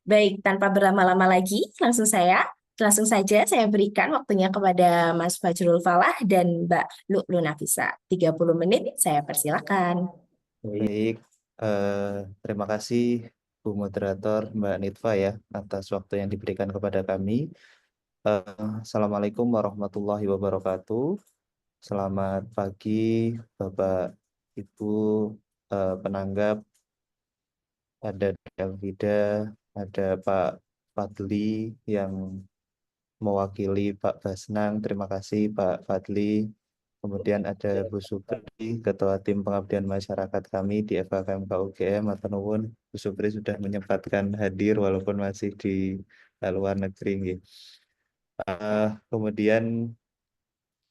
Baik, tanpa berlama-lama lagi, langsung saja saya berikan waktunya kepada Mas Fajrul Falah dan Mbak Lu'lu Nafisa. 30 menit, saya persilakan. Baik, terima kasih Bu Moderator Mbak Nitfa ya atas waktu yang diberikan kepada kami. Assalamualaikum warahmatullahi wabarakatuh. Selamat pagi Bapak Ibu penanggap, ada Elvida, ada Pak Fadli yang mewakili Pak Basnang. Terima kasih Pak Fadli. Kemudian ada Bu Supri, Ketua Tim Pengabdian Masyarakat kami di FKKMK UGM. Matur nuwun, Bu Supri sudah menyempatkan hadir walaupun masih di luar negeri. Nggih. Kemudian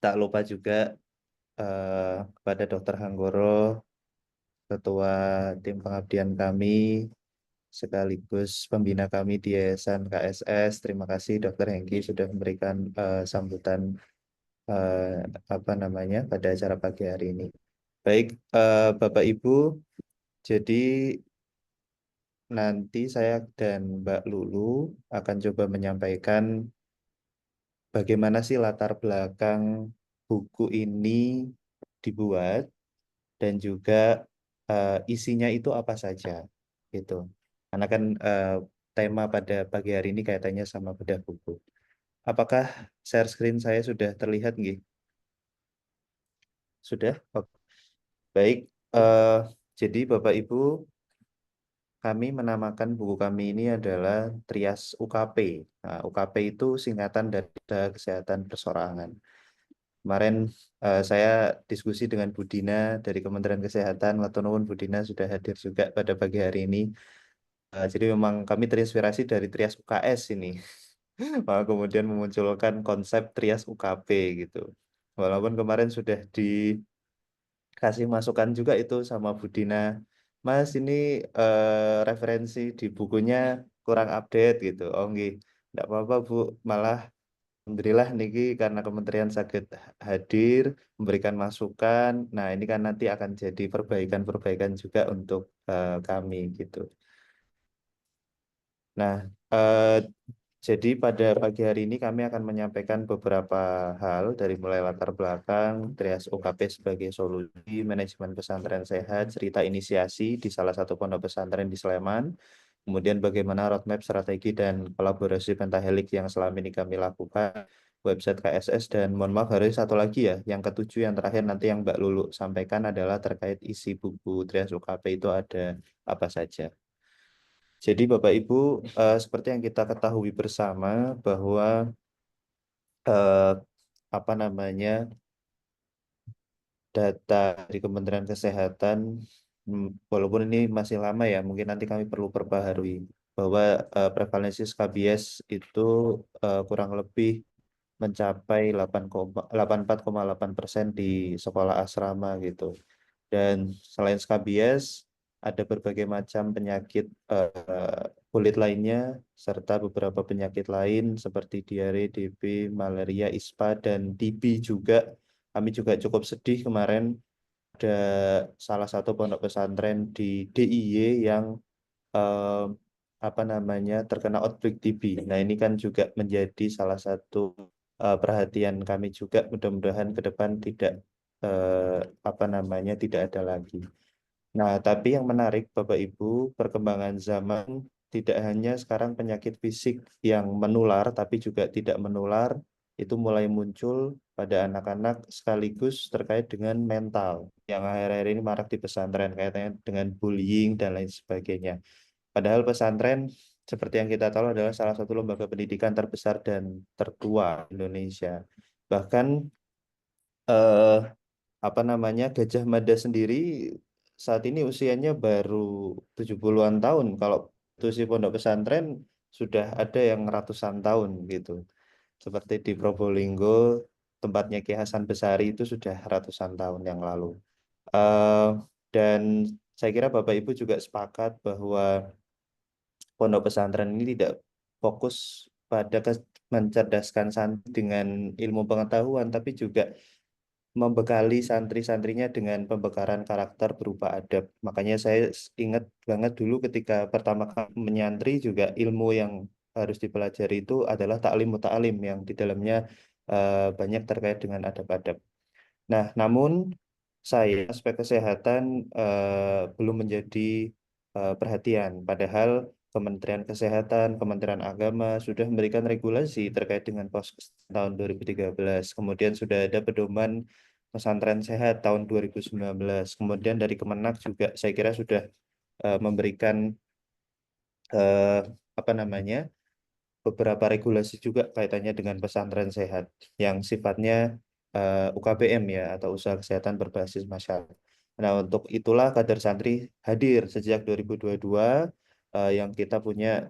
tak lupa juga kepada Dr. Hanggoro, Ketua Tim Pengabdian kami, sekaligus pembina kami di Yayasan KSS. Terima kasih Dr. Hengki sudah memberikan sambutan eh, pada acara pagi hari ini. Baik, Bapak Ibu, jadi nanti saya dan Mbak Lulu akan coba menyampaikan bagaimana sih latar belakang buku ini dibuat dan juga isinya itu apa saja, gitu. Karena kan tema pada pagi hari ini kaitannya sama bedah buku. Apakah share screen saya sudah terlihat, nggih? Sudah? Oke. Baik, eh, jadi Bapak Ibu, kami menamakan buku kami ini adalah Trias UKP. Nah, UKP itu singkatan dari Kesehatan Persorangan. Kemarin saya diskusi dengan Bu Dina dari Kementerian Kesehatan. Matur nuwun Bu Dina sudah hadir juga pada pagi hari ini. Jadi memang kami terinspirasi dari Trias UKS ini. Kemudian memunculkan konsep Trias UKP gitu. Walaupun kemarin sudah kasih masukan juga itu sama Bu Dina. Mas, ini referensi di bukunya kurang update gitu. Oh nggih, enggak apa-apa Bu. Malah alhamdulillah niki karena kementerian sakit hadir memberikan masukan. Nah, ini kan nanti akan jadi perbaikan-perbaikan juga untuk kami gitu. Nah, jadi pada pagi hari ini kami akan menyampaikan beberapa hal dari mulai latar belakang, Trias UKP sebagai solusi, manajemen pesantren sehat, cerita inisiasi di salah satu pondok pesantren di Sleman, kemudian bagaimana roadmap strategi dan kolaborasi pentahelik yang selama ini kami lakukan, website KSS, dan mohon maaf harus satu lagi ya, yang ketujuh yang terakhir nanti yang Mbak Lulu sampaikan adalah terkait isi buku Trias UKP itu ada apa saja. Jadi Bapak Ibu, seperti yang kita ketahui bersama bahwa eh, apa namanya data dari Kementerian Kesehatan, walaupun ini masih lama ya, mungkin nanti kami perlu perbaharui bahwa prevalensi skabies itu kurang lebih mencapai 84,8% di sekolah asrama gitu. Dan selain skabies, ada berbagai macam penyakit kulit lainnya, serta beberapa penyakit lain seperti diare, DB, malaria, ISPA, dan TB juga. Kami juga cukup sedih kemarin ada salah satu pondok pesantren di DIY yang eh, terkena outbreak TB. Nah, ini kan juga menjadi salah satu perhatian kami juga. Mudah-mudahan ke depan tidak ada lagi. Nah, tapi yang menarik Bapak Ibu, perkembangan zaman tidak hanya sekarang penyakit fisik yang menular, tapi juga tidak menular, itu mulai muncul pada anak-anak sekaligus terkait dengan mental, yang akhir-akhir ini marak di pesantren, kaitannya dengan bullying dan lain sebagainya. Padahal pesantren, seperti yang kita tahu, adalah salah satu lembaga pendidikan terbesar dan tertua di Indonesia. Bahkan eh, Gajah Mada sendiri saat ini usianya baru 70-an tahun. Kalau itu si pondok pesantren sudah ada yang ratusan tahun gitu. Seperti di Probolinggo, tempatnya Ki Hasan Besari itu sudah ratusan tahun yang lalu. Eh, dan saya kira Bapak Ibu juga sepakat bahwa pondok pesantren ini tidak fokus pada mencerdaskan santri dengan ilmu pengetahuan, tapi juga membekali santri-santrinya dengan pembekaran karakter berupa adab. Makanya saya ingat banget dulu ketika pertama kali menyantri juga ilmu yang harus dipelajari itu adalah taklim muta'alim yang di dalamnya banyak terkait dengan adab-adab. Nah, namun saya aspek kesehatan belum menjadi perhatian. Padahal Kementerian Kesehatan, Kementerian Agama sudah memberikan regulasi terkait dengan Poskes tahun 2013. Kemudian sudah ada pedoman pesantren sehat tahun 2019. Kemudian dari Kemenak juga saya kira sudah memberikan eh, apa namanya beberapa regulasi juga kaitannya dengan pesantren sehat yang sifatnya UKBM ya atau usaha kesehatan berbasis masyarakat. Nah, untuk itulah kader santri hadir sejak 2022 yang kita punya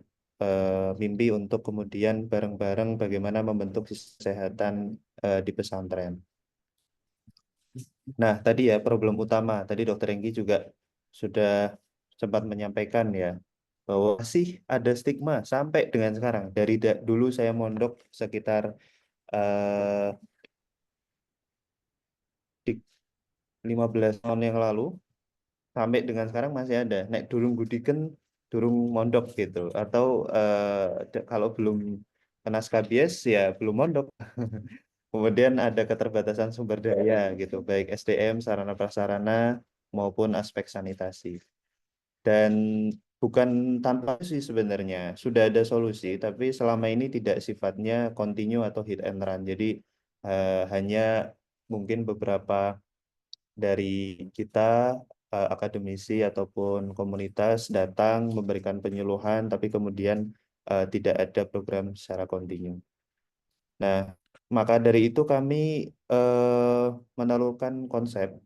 mimpi untuk kemudian bareng-bareng bagaimana membentuk sistem kesehatan di pesantren. Nah, tadi ya problem utama, tadi Dokter Enggi juga sudah sempat menyampaikan ya bahwa masih ada stigma sampai dengan sekarang. Dari dulu saya mondok sekitar eh, di 15 tahun yang lalu sampai dengan sekarang masih ada. Nek durung gudiken, durung mondok gitu. Atau kalau belum kena skabies ya belum mondok. Kemudian ada keterbatasan sumber daya gitu, baik SDM, sarana prasarana maupun aspek sanitasi. Dan bukan tanpa sih sebenarnya, sudah ada solusi, tapi selama ini tidak sifatnya continue atau hit and run. Jadi hanya mungkin beberapa dari kita, akademisi ataupun komunitas datang memberikan penyuluhan, tapi kemudian tidak ada program secara kontinu. Nah, maka dari itu kami menelurkan konsep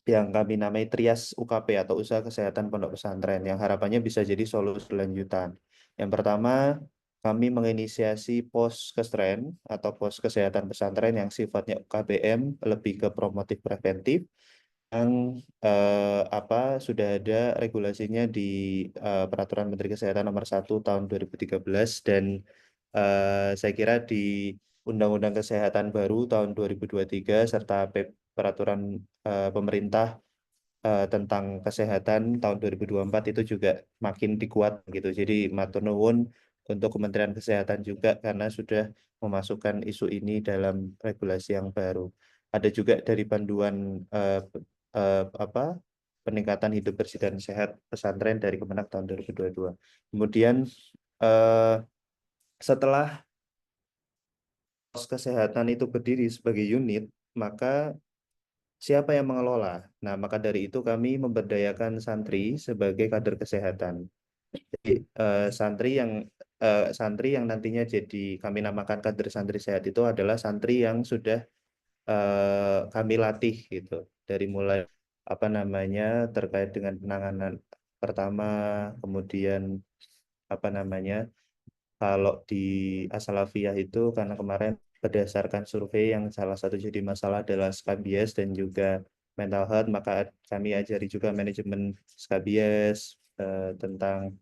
yang kami namai Trias UKP atau Usaha Kesehatan Pondok Pesantren yang harapannya bisa jadi solusi lanjutan. Yang pertama, kami menginisiasi pos kesren atau pos kesehatan pesantren yang sifatnya UKBM lebih ke promotif preventif yang sudah ada regulasinya di Peraturan Menteri Kesehatan Nomor 1 Tahun 2013 dan saya kira di Undang-Undang Kesehatan baru tahun 2023 serta Peraturan Pemerintah tentang Kesehatan tahun 2024 itu juga makin dikuat gitu. Jadi matur nuwun untuk Kementerian Kesehatan juga karena sudah memasukkan isu ini dalam regulasi yang baru. Ada juga dari panduan apa peningkatan hidup bersih dan sehat pesantren dari Kemenak tahun 2022. Kemudian eh, setelah pos kesehatan itu berdiri sebagai unit, maka siapa yang mengelola? Nah, maka dari itu kami memberdayakan santri sebagai kader kesehatan. Jadi santri yang nantinya jadi kami namakan kader santri sehat itu adalah santri yang sudah kami latih gitu. Dari mulai apa namanya terkait dengan penanganan pertama, kemudian apa namanya kalau di Asalafiyah itu karena kemarin berdasarkan survei yang salah satu jadi masalah adalah skabies dan juga mental health, maka kami ajari juga manajemen skabies tentang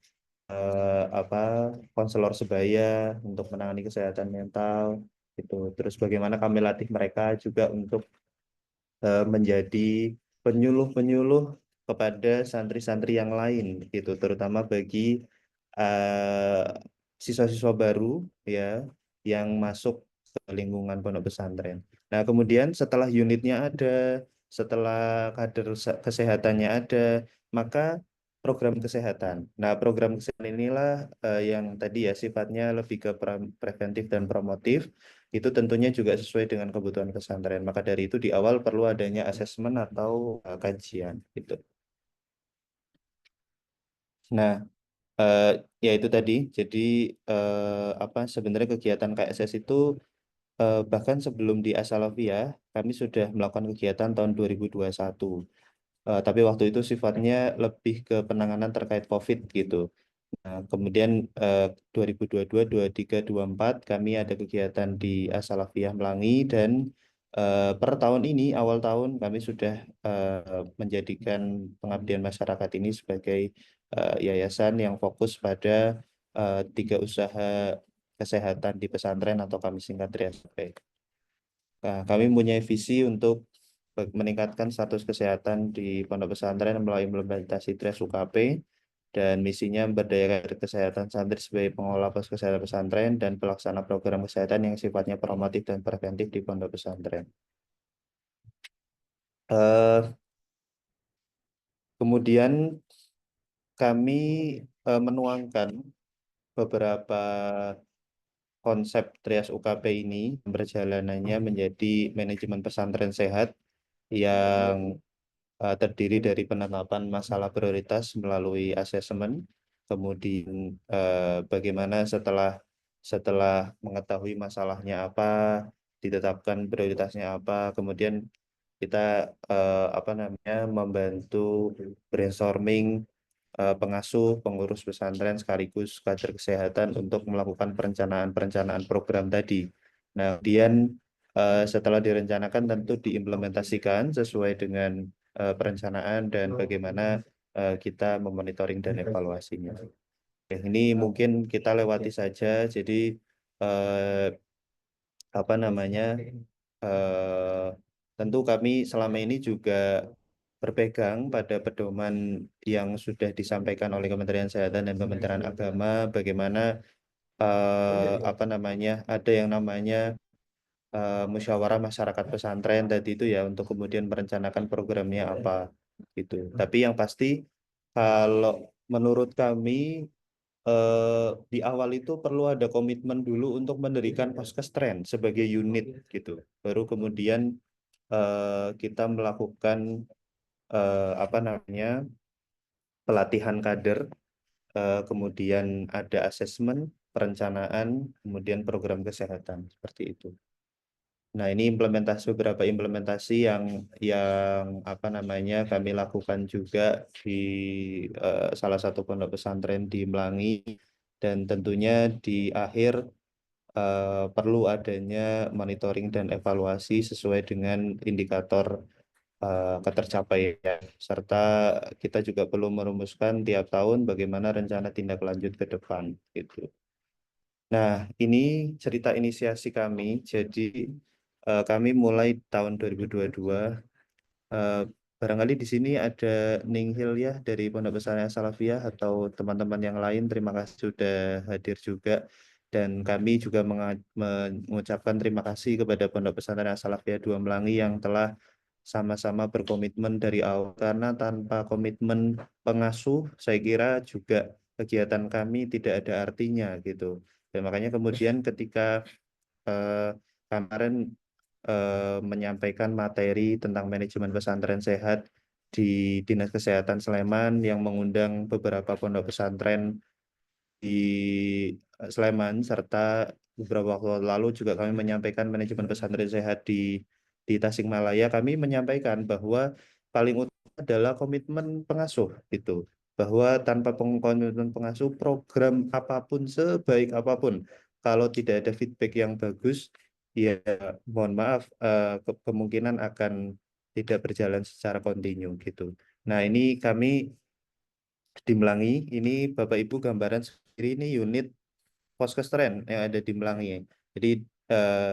apa konselor sebaya untuk menangani kesehatan mental itu. Terus bagaimana kami latih mereka juga untuk menjadi penyuluh-penyuluh kepada santri-santri yang lain gitu, terutama bagi eh, siswa-siswa baru ya yang masuk ke lingkungan pondok pesantren. Nah, kemudian setelah unitnya ada, setelah kader kesehatannya ada, maka program kesehatan. Nah, program kesehatan inilah yang tadi ya sifatnya lebih ke preventif dan promotif itu tentunya juga sesuai dengan kebutuhan pesantren. Maka dari itu di awal perlu adanya asesmen atau kajian gitu. Nah, eh, ya itu tadi. Jadi sebenarnya kegiatan KSS itu bahkan sebelum di Asalafiyah kami sudah melakukan kegiatan tahun 2021. Tapi waktu itu sifatnya lebih ke penanganan terkait COVID gitu. Nah, kemudian 2022, 23, 24 kami ada kegiatan di As-Salafiyah Melangi dan per tahun ini awal tahun kami sudah menjadikan pengabdian masyarakat ini sebagai yayasan yang fokus pada tiga usaha kesehatan di pesantren atau kami singkat 3SP. Nah, kami mempunyai visi untuk meningkatkan status kesehatan di pondok pesantren melalui implementasi TRIAS UKP dan misinya memberdayakan kesehatan santri sebagai pengelola pos kesehatan pesantren dan pelaksana program kesehatan yang sifatnya promotif dan preventif di pondok pesantren. Eh, Kemudian kami menuangkan beberapa konsep Trias UKP ini perjalanannya menjadi manajemen pesantren sehat yang terdiri dari penetapan masalah prioritas melalui asesmen, kemudian bagaimana setelah setelah mengetahui masalahnya apa, ditetapkan prioritasnya apa, kemudian kita apa namanya membantu brainstorming pengasuh, pengurus pesantren sekaligus kader kesehatan untuk melakukan perencanaan-perencanaan program tadi. Nah, kemudian setelah direncanakan tentu diimplementasikan sesuai dengan perencanaan dan bagaimana kita memonitoring dan evaluasinya. Oke, ini mungkin kita lewati saja. Jadi eh, apa namanya? eh, Tentu kami selama ini juga berpegang pada pedoman yang sudah disampaikan oleh Kementerian Kesehatan dan Kementerian Agama, bagaimana apa namanya? Ada yang namanya musyawarah masyarakat pesantren tadi itu ya untuk kemudian merencanakan programnya apa gitu. Tapi yang pasti kalau menurut kami di awal itu perlu ada komitmen dulu untuk mendirikan Poskestren sebagai unit gitu. Baru kemudian kita melakukan apa namanya pelatihan kader, kemudian ada asesmen, perencanaan, kemudian program kesehatan seperti itu. Nah, ini beberapa implementasi yang apa namanya kami lakukan juga di salah satu pondok pesantren di Melangi dan tentunya di akhir perlu adanya monitoring dan evaluasi sesuai dengan indikator ketercapaian serta kita juga perlu merumuskan tiap tahun bagaimana rencana tindak lanjut ke depan gitu. Nah, ini cerita inisiasi kami. Jadi kami mulai tahun 2022. eh, Barangkali di sini ada Ninghil ya dari Pondok Pesantren Salafiyah atau teman-teman yang lain. Terima kasih sudah hadir juga. Dan kami juga mengucapkan terima kasih kepada Pondok Pesantren Salafiyah 2 Melangi yang telah sama-sama berkomitmen dari awal. Karena tanpa komitmen pengasuh, saya kira juga kegiatan kami tidak ada artinya gitu. Dan makanya kemudian ketika eh, kemarin menyampaikan materi tentang manajemen pesantren sehat di Dinas Kesehatan Sleman yang mengundang beberapa pondok pesantren di Sleman serta beberapa waktu lalu juga kami menyampaikan manajemen pesantren sehat di Tasikmalaya. Kami menyampaikan bahwa paling utama adalah komitmen pengasuh itu. Bahwa tanpa komitmen pengasuh program apapun sebaik apapun kalau tidak ada feedback yang bagus ya mohon maaf kemungkinan akan tidak berjalan secara kontinu gitu. Nah, ini kami di Melangi, ini Bapak Ibu gambaran sendiri ini unit Poskestren yang ada di Melangi. Jadi eh,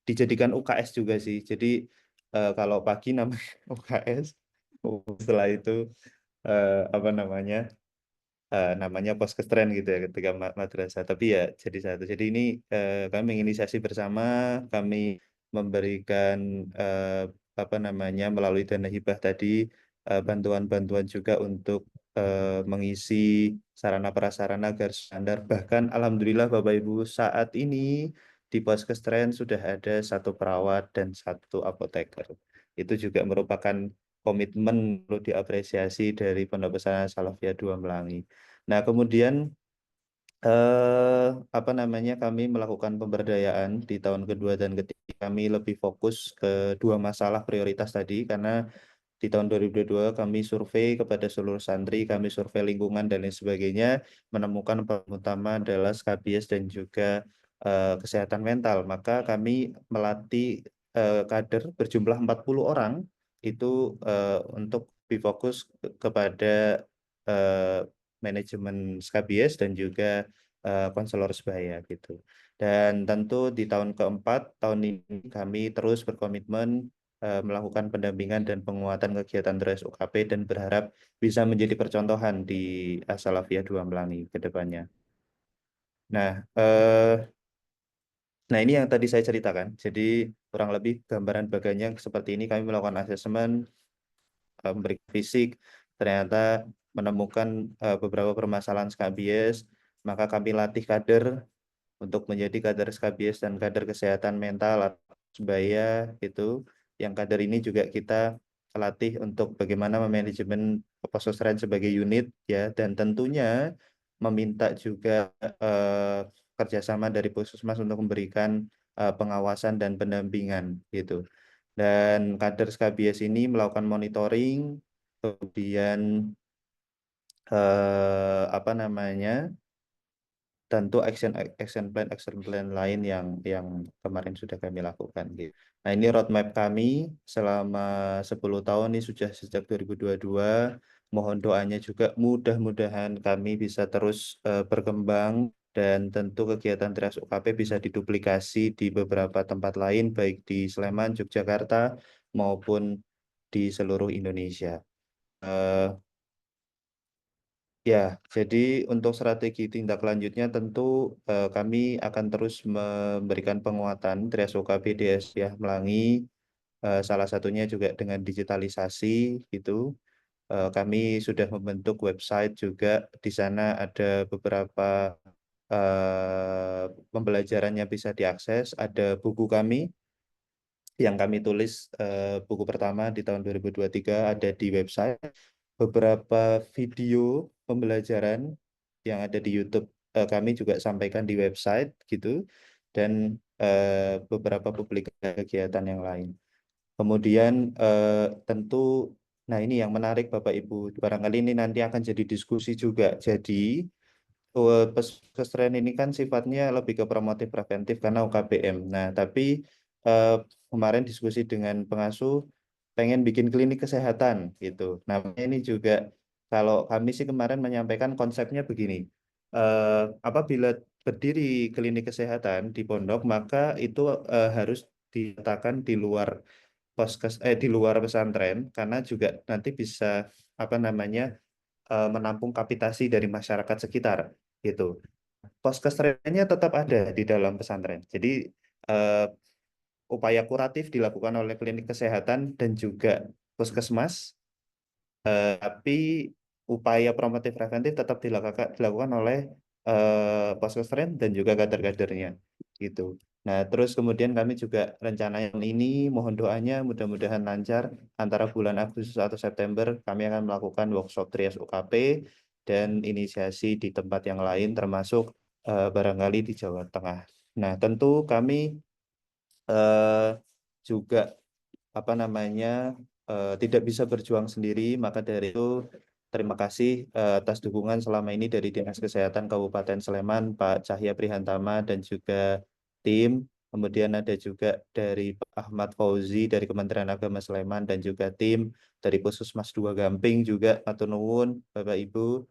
dijadikan UKS juga sih. Jadi kalau pagi namanya UKS, setelah itu apa namanya namanya Poskestren gitu ya ketika madrasah. Tapi ya jadi satu. Jadi ini kami menginisiasi bersama, kami memberikan apa namanya melalui dana hibah tadi bantuan-bantuan juga untuk mengisi sarana prasarana agar standar. Bahkan alhamdulillah Bapak Ibu saat ini di Poskestren sudah ada satu perawat dan satu apoteker. Itu juga merupakan komitmen perlu diapresiasi dari Pondok Pesantren Salafiyah 2 Melangi. Nah, kemudian apa namanya kami melakukan pemberdayaan di tahun kedua dan ketiga kami lebih fokus ke dua masalah prioritas tadi karena di tahun 2022 kami survei kepada seluruh santri, kami survei lingkungan dan lain sebagainya, menemukan problem utama adalah skabies dan juga kesehatan mental. Maka kami melatih kader berjumlah 40 orang itu untuk difokus kepada eh, manajemen skabies dan juga konselor sebaya gitu. Dan tentu di tahun keempat, tahun ini kami terus berkomitmen melakukan pendampingan dan penguatan kegiatan Tres UKP dan berharap bisa menjadi percontohan di As-Salafiyah 2 Melangi ke depannya. Nah, nah ini yang tadi saya ceritakan. Jadi kurang lebih gambaran bagannya seperti ini. Kami melakukan asesmen, memberikan fisik, ternyata menemukan beberapa permasalahan skabies, maka kami latih kader untuk menjadi kader skabies dan kader kesehatan mental atau sebaya itu. Yang kader ini juga kita latih untuk bagaimana memanajemen pesosren sebagai unit ya, dan tentunya meminta juga kerjasama dari Puskesmas untuk memberikan pengawasan dan pendampingan gitu. Dan kader skabies ini melakukan monitoring, kemudian apa namanya, tentu action plan lain yang kemarin sudah kami lakukan gitu. Nah, ini roadmap kami selama 10 tahun ini sudah sejak 2022. Mohon doanya juga mudah-mudahan kami bisa terus berkembang dan tentu kegiatan Trias UKP bisa diduplikasi di beberapa tempat lain baik di Sleman, Yogyakarta maupun di seluruh Indonesia. Eh, Ya, jadi untuk strategi tindak lanjutnya tentu kami akan terus memberikan penguatan Triasoka BDS ya Melangi, salah satunya juga dengan digitalisasi gitu. Kami sudah membentuk website juga, di sana ada beberapa pembelajaran yang bisa diakses, ada buku kami yang kami tulis, buku pertama di tahun 2023 ada di website, beberapa video pembelajaran yang ada di YouTube kami juga sampaikan di website gitu, dan beberapa publikasi kegiatan yang lain. Kemudian tentu, nah ini yang menarik Bapak Ibu, barangkali ini nanti akan jadi diskusi juga. Jadi pesantren ini kan sifatnya lebih ke promotif preventif karena UKBM. Nah, tapi eh, kemarin diskusi dengan pengasuh pengen bikin klinik kesehatan gitu. Nah, ini juga kalau kami sih kemarin menyampaikan konsepnya begini. Apabila berdiri klinik kesehatan di pondok, maka itu harus diletakkan di luar di luar pesantren karena juga nanti bisa apa namanya menampung kapitasi dari masyarakat sekitar gitu. Poskesrennya tetap ada di dalam pesantren. Jadi eh, upaya kuratif dilakukan oleh klinik kesehatan dan juga puskesmas, tapi upaya promotif preventif tetap dilakukan oleh poskesren dan juga kader-kadernya gitu. Nah, terus kemudian kami juga rencana yang ini mohon doanya mudah-mudahan lancar, antara bulan Agustus atau September kami akan melakukan workshop Trias UKP dan inisiasi di tempat yang lain termasuk barangkali di Jawa Tengah. Nah, tentu kami eh, juga apa namanya tidak bisa berjuang sendiri, maka dari itu terima kasih atas dukungan selama ini dari Dinas Kesehatan Kabupaten Sleman, Pak Cahya Prihantama dan juga tim. Kemudian ada juga dari Pak Ahmad Fauzi dari Kementerian Agama Sleman dan juga tim dari Puskesmas 2 Gamping juga, matur nuwun Bapak Ibu,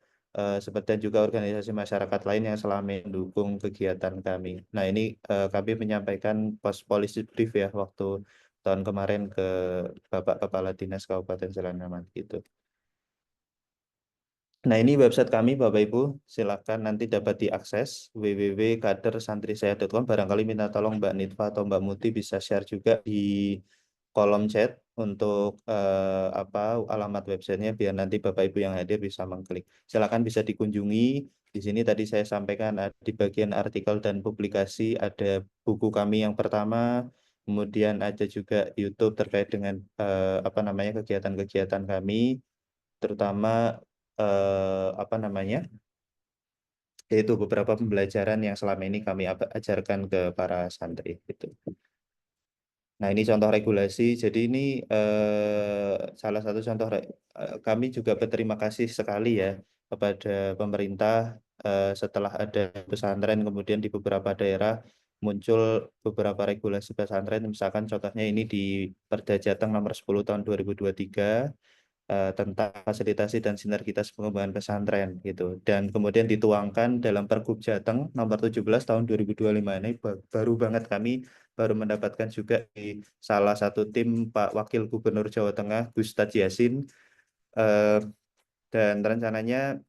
seperti juga organisasi masyarakat lain yang selama ini mendukung kegiatan kami. Nah, ini kami menyampaikan policy brief ya waktu tahun kemarin ke Bapak Kepala Dinas Kabupaten Sleman gitu. Nah, ini website kami Bapak Ibu, silakan nanti dapat diakses www.kadersantrisaya.com. Barangkali minta tolong Mbak Nitfa atau Mbak Muti bisa share juga di kolom chat untuk apa alamat websitenya biar nanti Bapak Ibu yang hadir bisa mengklik. Silakan bisa dikunjungi. Di sini tadi saya sampaikan di bagian artikel dan publikasi ada buku kami yang pertama, kemudian ada juga YouTube terkait dengan apa namanya kegiatan-kegiatan kami, terutama apa namanya, yaitu beberapa pembelajaran yang selama ini kami ajarkan ke para santri gitu. Nah, ini contoh regulasi. Jadi ini salah satu contoh kami juga berterima kasih sekali ya kepada pemerintah setelah ada pesantren kemudian di beberapa daerah muncul beberapa regulasi pesantren, misalkan contohnya ini di Perda Jateng nomor 10 tahun 2023, tentang fasilitasi dan sinergitas pengembangan pesantren gitu. Dan kemudian dituangkan dalam Pergub Jateng nomor 17 tahun 2025 ini baru banget kami baru mendapatkan juga di salah satu tim Pak Wakil Gubernur Jawa Tengah Gus Tad Yasin. Eh, dan rencananya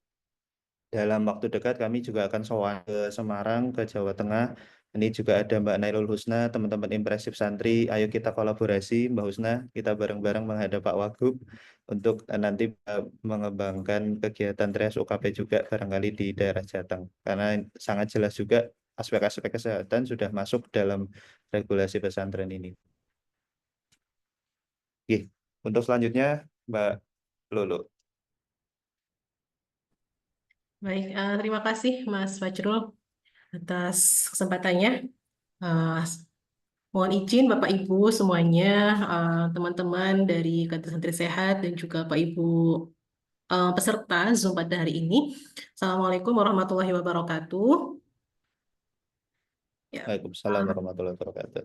dalam waktu dekat kami juga akan sowan ke Semarang, ke Jawa Tengah. Ini juga ada Mbak Nailul Husna, teman-teman impresif santri. Ayo kita kolaborasi, Mbak Husna. Kita bareng-bareng menghadap Pak Wagub untuk nanti mengembangkan kegiatan Trias UKP juga barangkali di daerah Jateng. Karena sangat jelas juga aspek-aspek kesehatan sudah masuk dalam regulasi pesantren ini. Oke. Untuk selanjutnya, Mbak Lolo. Baik, terima kasih Mas Fajrul atas kesempatannya. Eh, Mohon izin Bapak Ibu semuanya, teman-teman dari Kadin Santri Sehat dan juga Bapak Ibu peserta Zoom pada hari ini. Assalamualaikum warahmatullahi wabarakatuh. Ya, Waalaikumsalam warahmatullahi wabarakatuh.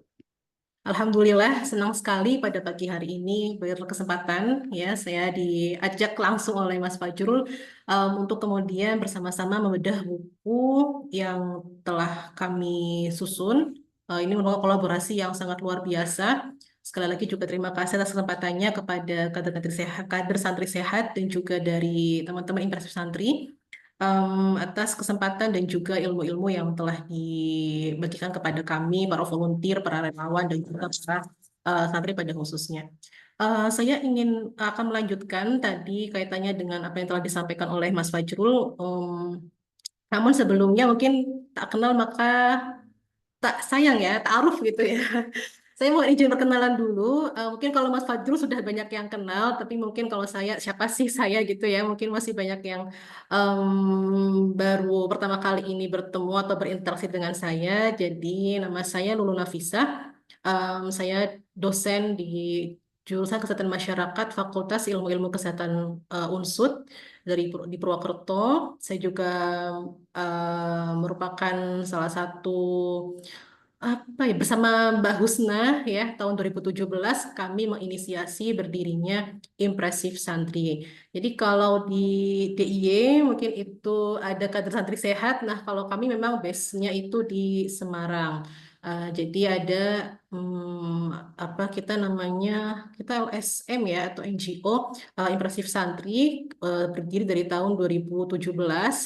Alhamdulillah, senang sekali pada pagi hari ini berkesempatan ya saya diajak langsung oleh Mas Fajrul untuk kemudian bersama-sama membedah buku yang telah kami susun. Ini merupakan kolaborasi yang sangat luar biasa. Sekali lagi juga terima kasih atas kesempatannya kepada kader santri sehat dan juga dari teman-teman impresif santri atas kesempatan dan juga ilmu-ilmu yang telah dibagikan kepada kami, para volunteer, para relawan, dan juga para santri pada khususnya. Saya akan melanjutkan tadi kaitannya dengan apa yang telah disampaikan oleh Mas Fajrul. Namun sebelumnya mungkin tak kenal maka tak sayang ya, ta'aruf gitu ya. Saya mau izin perkenalan dulu. Mungkin kalau Mas Fajrul sudah banyak yang kenal, tapi mungkin kalau saya, siapa sih saya gitu ya? Mungkin masih banyak yang baru pertama kali ini bertemu atau berinteraksi dengan saya. Jadi nama saya Lulu Nafisa. Saya dosen di jurusan Kesehatan Masyarakat Fakultas Ilmu-Ilmu Kesehatan UNSUD di Purwokerto. Saya juga merupakan salah satu apa ya bersama Mbak Husna ya tahun 2017 kami menginisiasi berdirinya Impresif Santri. Jadi kalau di DIY mungkin itu ada kader santri sehat. Nah kalau kami memang base-nya itu di Semarang. Jadi ada apa kita namanya kita LSM ya atau NGO Impresif Santri berdiri dari tahun 2017.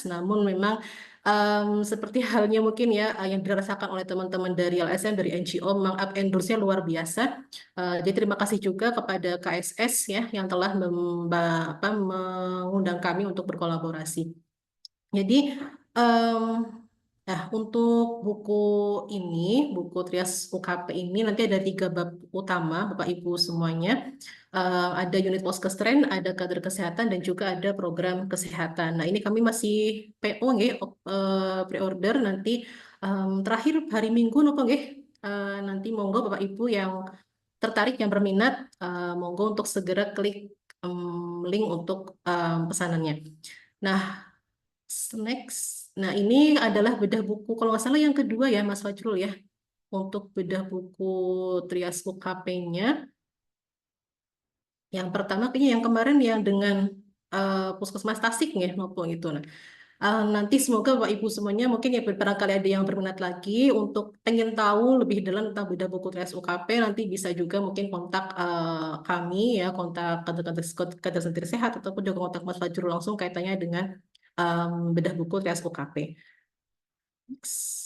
Namun memang seperti halnya mungkin ya yang dirasakan oleh teman-teman dari LSM dari NGO memang up and doors-nya luar biasa. Jadi terima kasih juga kepada KSS ya yang telah mengundang kami untuk berkolaborasi. Jadi em, nah untuk buku ini, buku Trias UKP ini nanti ada 3 bab utama Bapak Ibu semuanya. Ada unit poskestren, ada kader kesehatan, dan juga ada program kesehatan. Nah, ini kami masih PO nggih, pre-order nanti terakhir hari Minggu nopo nggih. Nanti monggo Bapak Ibu yang tertarik, yang berminat, monggo untuk segera klik link untuk pesanannya. Nah, next. Nah, ini adalah bedah buku, kalau nggak salah yang kedua ya, Mas Fajrul ya, untuk bedah buku Trias UKP-nya. Yang pertama kayaknya yang kemarin yang dengan Puskesmas Tasik ya, maupun itu. Nah, nanti semoga Bapak Ibu semuanya mungkin ya barangkali ada yang berminat lagi untuk pengen tahu lebih dalam tentang bedah buku Trias UKP, nanti bisa juga mungkin kontak kami ya, kontak kader santri sehat ataupun juga kontak Mas Fajrul langsung kaitannya dengan bedah buku Trias UKP. Next.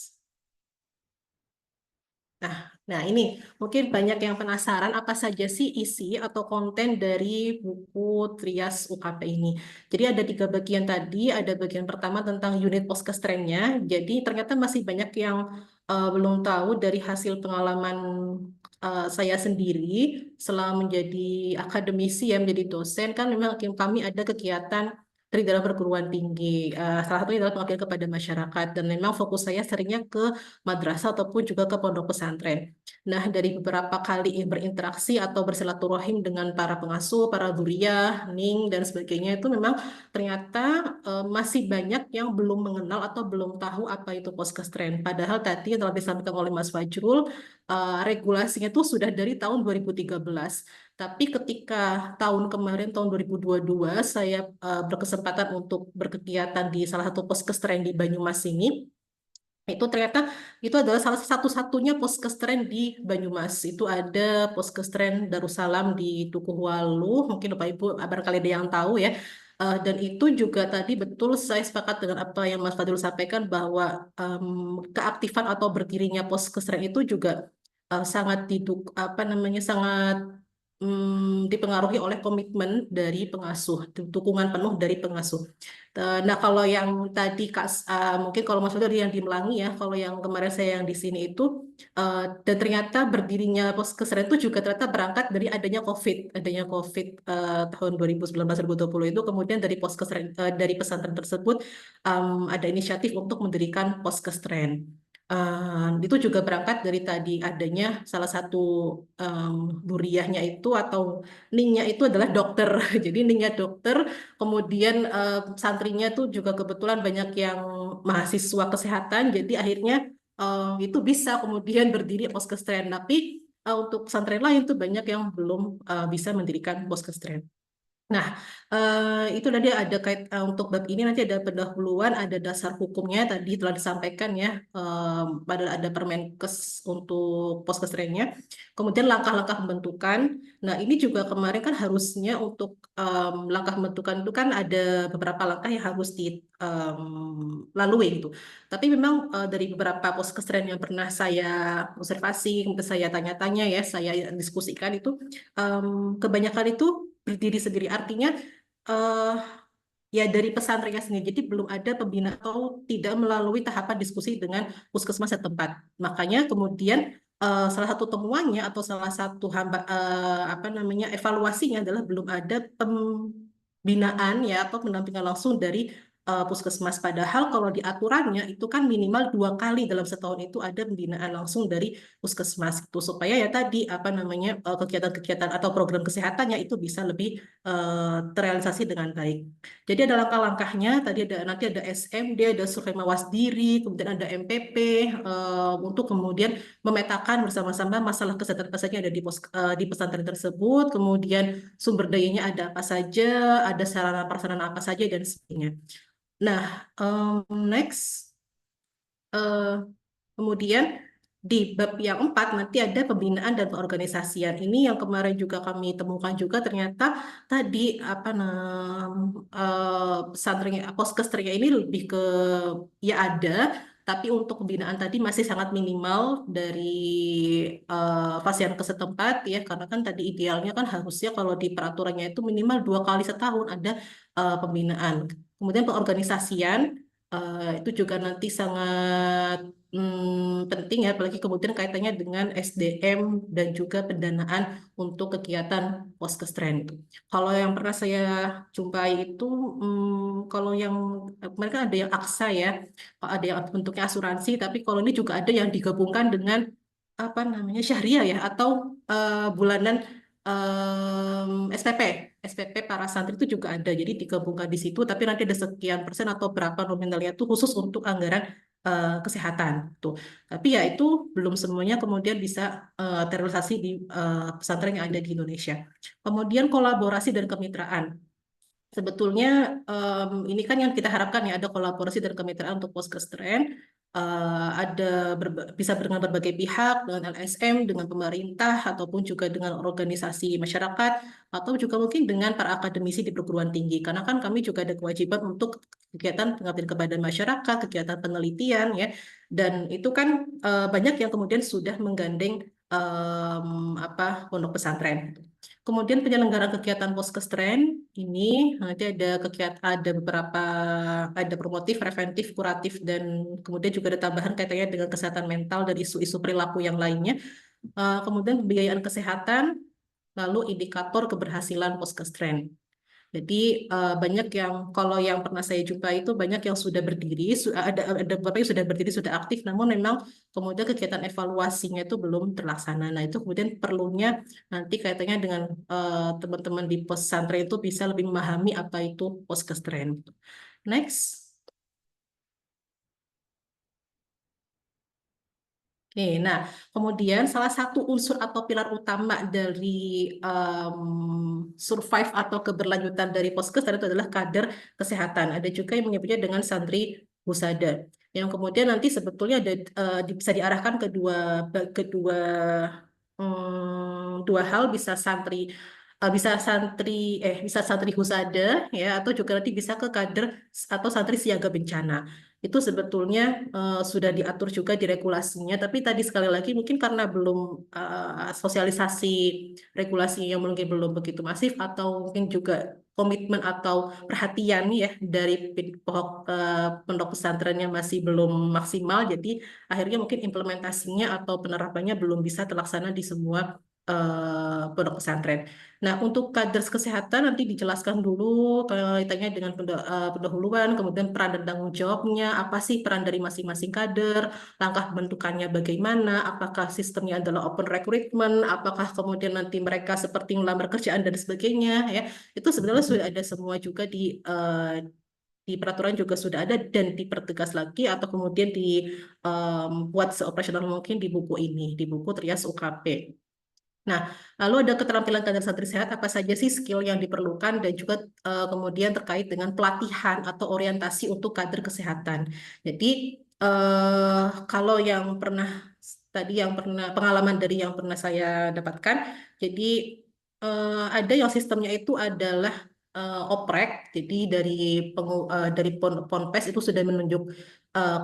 Nah, ini mungkin banyak yang penasaran apa saja sih isi atau konten dari buku Trias UKP ini. Jadi ada 3 bagian tadi, ada bagian pertama tentang unit poskestrennya. Jadi ternyata masih banyak yang belum tahu dari hasil pengalaman saya sendiri selama menjadi akademisi ya, menjadi dosen kan memang kami ada kegiatan dari dalam perguruan tinggi. Salah satunya adalah pengabdian kepada masyarakat dan memang fokus saya seringnya ke madrasah ataupun juga ke pondok pesantren. Nah, dari beberapa kali berinteraksi atau bersilaturahim dengan para pengasuh, para guriyah, ning, dan sebagainya itu memang ternyata masih banyak yang belum mengenal atau belum tahu apa itu poskestren. Padahal tadi yang telah disampaikan oleh Mas Fajrul, regulasinya itu sudah dari tahun 2013. Tapi ketika tahun kemarin, tahun 2022, saya berkesempatan untuk berkegiatan di salah satu poskestren di Banyumas ini, itu ternyata itu adalah salah satu-satunya poskestren di Banyumas. Itu ada poskestren Darussalam di Tukuhwalu, mungkin Bapak Ibu barangkali ada yang tahu ya. Dan itu juga tadi betul saya sepakat dengan apa yang Mas Fadil sampaikan bahwa keaktifan atau berdirinya poskestren itu juga sangat apa namanya sangat dipengaruhi oleh komitmen dari pengasuh, dukungan penuh dari pengasuh. Nah, kalau yang tadi Kak, mungkin kalau Mas Fadil yang di Melangi ya, kalau yang kemarin saya yang di sini itu, dan ternyata berdirinya poskesren itu juga ternyata berangkat dari adanya COVID tahun 2019-2020 itu, kemudian dari poskesren, dari pesantren tersebut ada inisiatif untuk mendirikan poskesren. Itu juga berangkat dari tadi adanya salah satu nuriyahnya itu atau ningnya itu adalah dokter. Jadi ningnya dokter, kemudian santrinya tuh juga kebetulan banyak yang mahasiswa kesehatan, jadi akhirnya itu bisa kemudian berdiri poskestren. Tapi untuk pesantren lain tuh banyak yang belum bisa mendirikan poskestren. Nah, itu tadi ada untuk bab ini nanti ada pendahuluan, ada dasar hukumnya tadi telah disampaikan ya, pada ada Permenkes untuk poskesrennya. Kemudian langkah-langkah pembentukan. Nah, ini juga kemarin kan harusnya untuk langkah pembentukan itu kan ada beberapa langkah yang harus dilalui gitu. Tapi memang dari beberapa poskesren yang pernah saya observasi, kemudian saya tanya-tanya ya, saya diskusikan itu, kebanyakan itu berdiri sendiri. Artinya eh, ya dari pesantrennya sendiri. Jadi belum ada pembinaan atau tidak melalui tahapan diskusi dengan puskesmas setempat. Makanya kemudian salah satu temuannya atau salah satu apa namanya evaluasinya adalah belum ada pembinaan ya atau pendampingan langsung dari puskesmas. Padahal kalau di aturannya itu kan minimal 2 kali dalam setahun itu ada pembinaan langsung dari puskesmas itu supaya ya tadi apa namanya kegiatan-kegiatan atau program kesehatannya itu bisa lebih terrealisasi dengan baik. Jadi ada langkah-langkahnya, tadi ada nanti ada SMD, ada survei mawas diri, kemudian ada MPP untuk kemudian memetakan bersama-sama masalah kesehatan apa saja yang ada di pesantren tersebut, kemudian sumber dayanya ada apa saja, ada sarana prasarana apa saja dan sebagainya. Nah, next, kemudian di bab yang 4 nanti ada pembinaan dan pengorganisasian. Ini yang kemarin juga kami temukan juga ternyata tadi apa pesantrennya poskesternya ini lebih ke ya ada, tapi untuk pembinaan tadi masih sangat minimal dari pasien ke setempat ya karena kan tadi idealnya kan harusnya kalau di peraturannya itu minimal 2 kali setahun ada pembinaan. Kemudian pengorganisasian itu juga nanti sangat penting ya, apalagi kemudian kaitannya dengan SDM dan juga pendanaan untuk kegiatan poskestren itu. Kalau yang pernah saya jumpai itu, kalau yang mereka ada yang aksa ya, ada yang bentuknya asuransi, tapi kalau ini juga ada yang digabungkan dengan apa namanya syariah ya, atau bulanan SPP. SPP para santri itu juga ada, jadi digabungkan di situ, tapi nanti ada sekian persen atau berapa nominalnya itu khusus untuk anggaran kesehatan tuh. Tapi ya itu belum semuanya kemudian bisa terrealisasi di pesantren yang ada di Indonesia. Kemudian kolaborasi dan kemitraan. Sebetulnya ini kan yang kita harapkan ya ada kolaborasi dan kemitraan untuk poskestren, ada bisa dengan berbagai pihak, dengan LSM, dengan pemerintah, ataupun juga dengan organisasi masyarakat, atau juga mungkin dengan para akademisi di perguruan tinggi. Karena kan kami juga ada kewajiban untuk kegiatan pengabdian kepada masyarakat, kegiatan penelitian ya, dan itu kan banyak yang kemudian sudah menggandeng apa pondok pesantren. Kemudian penyelenggaraan kegiatan poskestren ini nanti ada kegiatan ada beberapa ada promotif, preventif, kuratif dan kemudian juga ada tambahan kaitannya dengan kesehatan mental dan isu-isu perilaku yang lainnya. Kemudian pembiayaan kesehatan, lalu indikator keberhasilan poskestren. Jadi banyak yang kalau yang pernah saya jumpa itu banyak yang sudah berdiri, ada beberapa yang sudah berdiri sudah aktif, namun memang kemudian kegiatan evaluasinya itu belum terlaksana. Nah itu kemudian perlunya nanti kaitannya dengan teman-teman di pesantren itu bisa lebih memahami apa itu poskestren. Next. Nah, kemudian salah satu unsur atau pilar utama dari survive atau keberlanjutan dari Poskes itu adalah kader kesehatan. Ada juga yang menyebutnya dengan santri husada. Yang kemudian nanti sebetulnya ada bisa diarahkan kedua dua hal, bisa santri husada ya, atau juga nanti bisa ke kader atau santri siaga bencana. Itu sebetulnya sudah diatur juga di regulasinya, tapi tadi sekali lagi mungkin karena belum sosialisasi regulasinya yang mungkin belum begitu masif, atau mungkin juga komitmen atau perhatian ya dari pondok pesantrennya masih belum maksimal, jadi akhirnya mungkin implementasinya atau penerapannya belum bisa terlaksana di semua pondok pesantren. Nah, untuk kader kesehatan nanti dijelaskan dulu kaitannya dengan pendahuluan, kemudian peran dan tanggung jawabnya, apa sih peran dari masing-masing kader, langkah pembentukannya bagaimana, apakah sistemnya adalah open recruitment, apakah kemudian nanti mereka seperti melamar kerjaan dan sebagainya, ya. Itu sebenarnya sudah ada semua juga di peraturan juga sudah ada dan dipertegas lagi atau kemudian dibuat seoperasional mungkin di buku ini, di buku Trias UKP. Nah, lalu ada keterampilan kader santri sehat, apa saja sih skill yang diperlukan, dan juga kemudian terkait dengan pelatihan atau orientasi untuk kader kesehatan. Jadi, kalau yang pernah pengalaman dari yang pernah saya dapatkan, jadi ada yang sistemnya itu adalah oprek, jadi dari Ponpes itu sudah menunjuk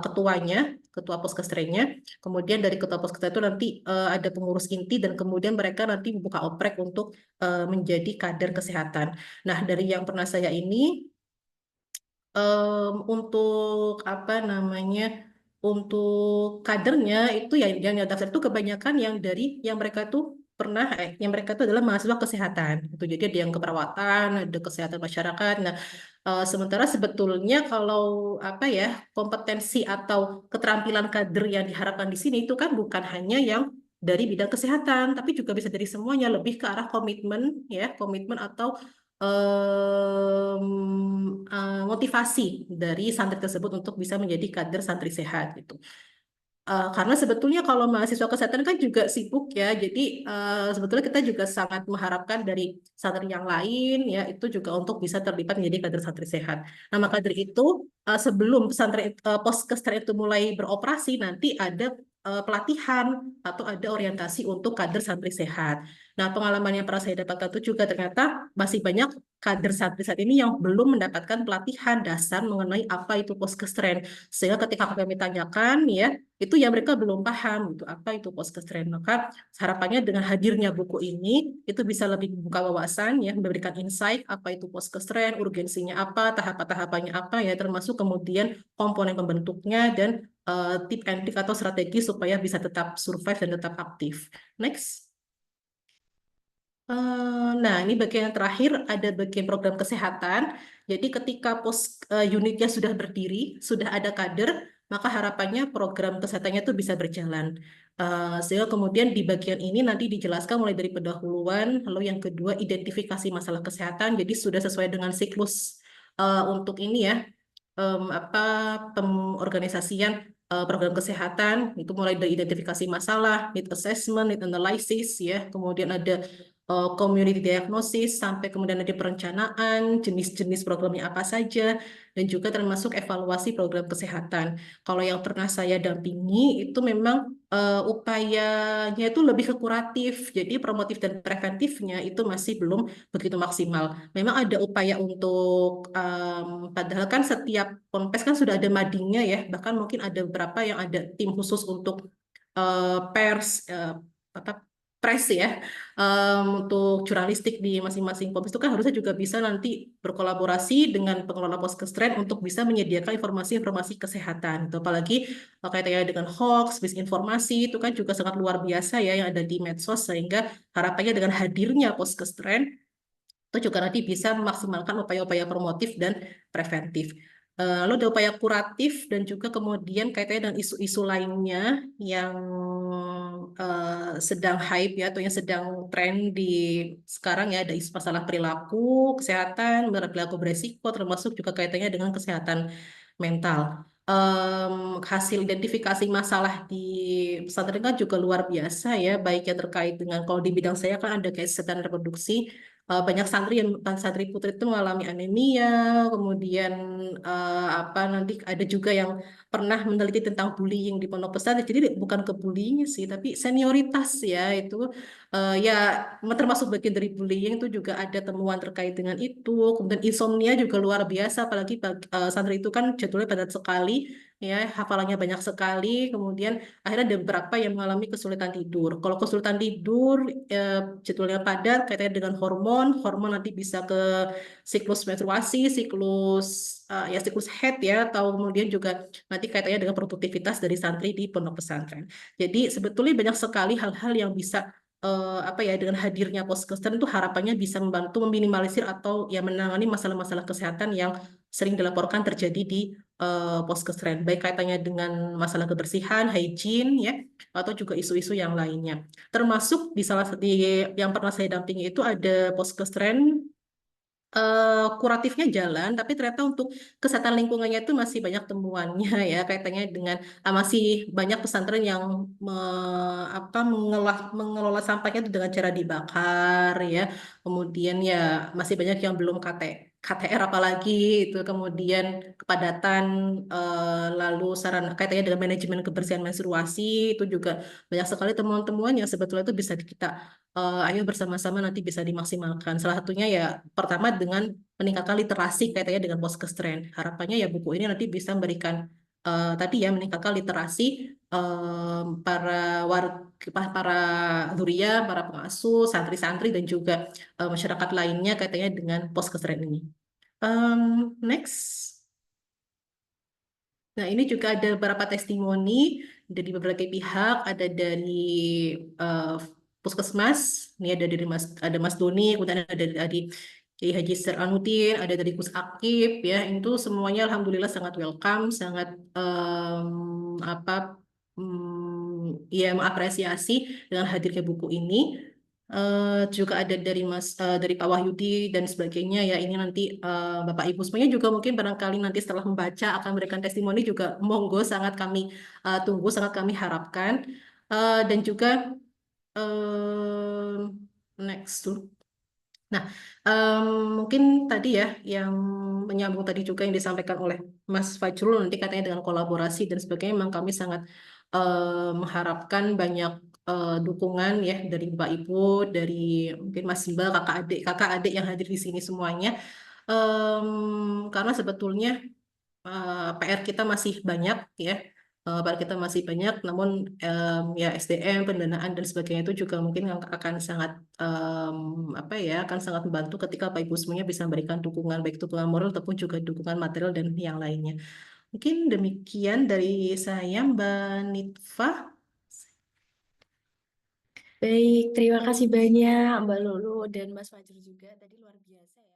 ketuanya, ketua poskesrennya. Kemudian dari ketua poskestra itu nanti ada pengurus inti dan kemudian mereka nanti membuka oprek untuk menjadi kader kesehatan. Nah, dari yang pernah saya ini untuk apa namanya, untuk kadernya itu ya yang daftar itu kebanyakan yang mereka tuh yang mereka itu adalah mahasiswa kesehatan itu, jadi ada yang keperawatan, ada kesehatan masyarakat. Nah, sementara sebetulnya kalau apa ya, kompetensi atau keterampilan kader yang diharapkan di sini itu kan bukan hanya yang dari bidang kesehatan, tapi juga bisa dari semuanya, lebih ke arah komitmen atau motivasi dari santri tersebut untuk bisa menjadi kader santri sehat gitu. Karena sebetulnya kalau mahasiswa kesehatan kan juga sibuk ya, jadi sebetulnya kita juga sangat mengharapkan dari santri yang lain ya itu juga untuk bisa terlibat menjadi kader santri sehat. Nah, maka dari itu sebelum poskestra itu mulai beroperasi nanti ada pelatihan atau ada orientasi untuk kader santri sehat. Nah, pengalaman yang pernah saya dapatkan itu juga ternyata masih banyak kader santri saat ini yang belum mendapatkan pelatihan dasar mengenai apa itu poskestren. Sehingga ketika kami tanyakan ya, itu ya mereka belum paham gitu apa itu poskestren. Maka harapannya dengan hadirnya buku ini itu bisa lebih membuka wawasan ya, memberikan insight apa itu poskestren, urgensinya apa, tahapan-tahapannya apa ya, termasuk kemudian komponen pembentuknya dan tip and trick atau strategi supaya bisa tetap survive dan tetap aktif. Next. Nah, ini bagian yang terakhir, ada bagian program kesehatan. Jadi ketika unitnya sudah berdiri, sudah ada kader, maka harapannya program kesehatannya itu bisa berjalan. Sehingga kemudian di bagian ini nanti dijelaskan mulai dari pendahuluan, lalu yang kedua identifikasi masalah kesehatan. Jadi sudah sesuai dengan siklus untuk ini ya, apa pengorganisasian program kesehatan itu mulai dari identifikasi masalah, need assessment, need analysis ya, kemudian ada community diagnosis, sampai kemudian ada perencanaan, jenis-jenis programnya apa saja, dan juga termasuk evaluasi program kesehatan. Kalau yang pernah saya dampingi itu memang upayanya itu lebih ke kuratif, jadi promotif dan preventifnya itu masih belum begitu maksimal. Memang ada upaya untuk, padahal kan setiap ponpes kan sudah ada madingnya ya, bahkan mungkin ada beberapa yang ada tim khusus untuk pers, apa, press ya, untuk jurnalistik di masing-masing ponpes itu kan harusnya juga bisa nanti berkolaborasi dengan pengelola poskestren untuk bisa menyediakan informasi-informasi kesehatan. Itu apalagi kaitannya dengan hoax, misinformasi itu kan juga sangat luar biasa ya yang ada di medsos, sehingga harapannya dengan hadirnya poskestren itu juga nanti bisa memaksimalkan upaya-upaya promotif dan preventif. Lalu ada upaya kuratif dan juga kemudian kaitannya dengan isu-isu lainnya yang sedang hype ya, atau yang sedang tren di sekarang ya, ada isu masalah perilaku, kesehatan, perilaku beresiko, termasuk juga kaitannya dengan kesehatan mental. hasil identifikasi masalah di pesantren kan juga luar biasa ya, baik yang terkait dengan kalau di bidang saya kan ada kesehatan reproduksi. Banyak santri putri itu mengalami anemia, kemudian apa nanti ada juga yang pernah meneliti tentang bullying di pondok pesantren. Jadi bukan ke bullying sih, tapi senioritas ya itu ya termasuk bagian dari bullying itu juga ada temuan terkait dengan itu. Kemudian insomnia juga luar biasa, apalagi santri itu kan jadwalnya padat sekali, ya hafalannya banyak sekali. Kemudian akhirnya ada beberapa yang mengalami kesulitan tidur. Kalau kesulitan tidur, jadwalnya padat, kaitannya dengan hormon, hormon nanti bisa ke siklus menstruasi, siklus haid ya, atau kemudian juga nanti kaitannya dengan produktivitas dari santri di pondok pesantren. Jadi sebetulnya banyak sekali hal-hal yang bisa apa ya dengan hadirnya poskestan itu harapannya bisa membantu meminimalisir atau ya menangani masalah-masalah kesehatan yang sering dilaporkan terjadi di poskesren, baik kaitannya dengan masalah kebersihan, hygiene ya, atau juga isu-isu yang lainnya. Termasuk di yang pernah saya dampingi itu ada poskesren kuratifnya jalan, tapi ternyata untuk kesehatan lingkungannya itu masih banyak temuannya ya, kaitannya dengan masih banyak pesantren yang mengelola sampahnya itu dengan cara dibakar ya, kemudian ya masih banyak yang belum KTR apalagi itu, kemudian kepadatan, lalu sarana kaitannya dengan manajemen kebersihan menstruasi itu juga banyak sekali temuan-temuan yang sebetulnya itu bisa kita ayo bersama-sama nanti bisa dimaksimalkan. Salah satunya ya pertama dengan meningkatkan literasi kaitannya dengan poskestren. Harapannya ya buku ini nanti bisa memberikan tadi ya meningkatkan literasi para para dhuria, para pengasuh, santri-santri dan juga masyarakat lainnya kaitannya dengan poskestren ini. Next. Nah, ini juga ada beberapa testimoni dari berbagai pihak, ada dari eh, Puskesmas, ini ada Mas Doni, kemudian ada dari Kiai Haji Seranuddin, ada dari Gus Akib, ya, itu semuanya alhamdulillah sangat welcome, sangat apa ya mengapresiasi dengan hadirnya buku ini. Juga ada dari Pak Wahyudi dan sebagainya ya, ini nanti Bapak Ibu semuanya juga mungkin barangkali nanti setelah membaca akan memberikan testimoni juga monggo, sangat kami tunggu, sangat kami harapkan. Dan juga next tuh. Nah, mungkin tadi ya yang menyambung tadi juga yang disampaikan oleh Mas Fajrul nanti katanya dengan kolaborasi dan sebagainya, memang kami sangat mengharapkan banyak dukungan ya dari Bapak Ibu, dari mungkin Mas Mbak, kakak adik yang hadir di sini semuanya. Karena sebetulnya PR kita masih banyak ya. PR kita masih banyak, namun ya SDM, pendanaan dan sebagainya itu juga mungkin akan sangat apa ya, akan sangat membantu ketika Bapak Ibu semuanya bisa memberikan dukungan baik dukungan moral ataupun juga dukungan material dan yang lainnya. Mungkin demikian dari saya, Mbak Nitfa. Baik, terima kasih banyak Mbak Lulu dan Mas Fajrul juga. Tadi luar biasa ya.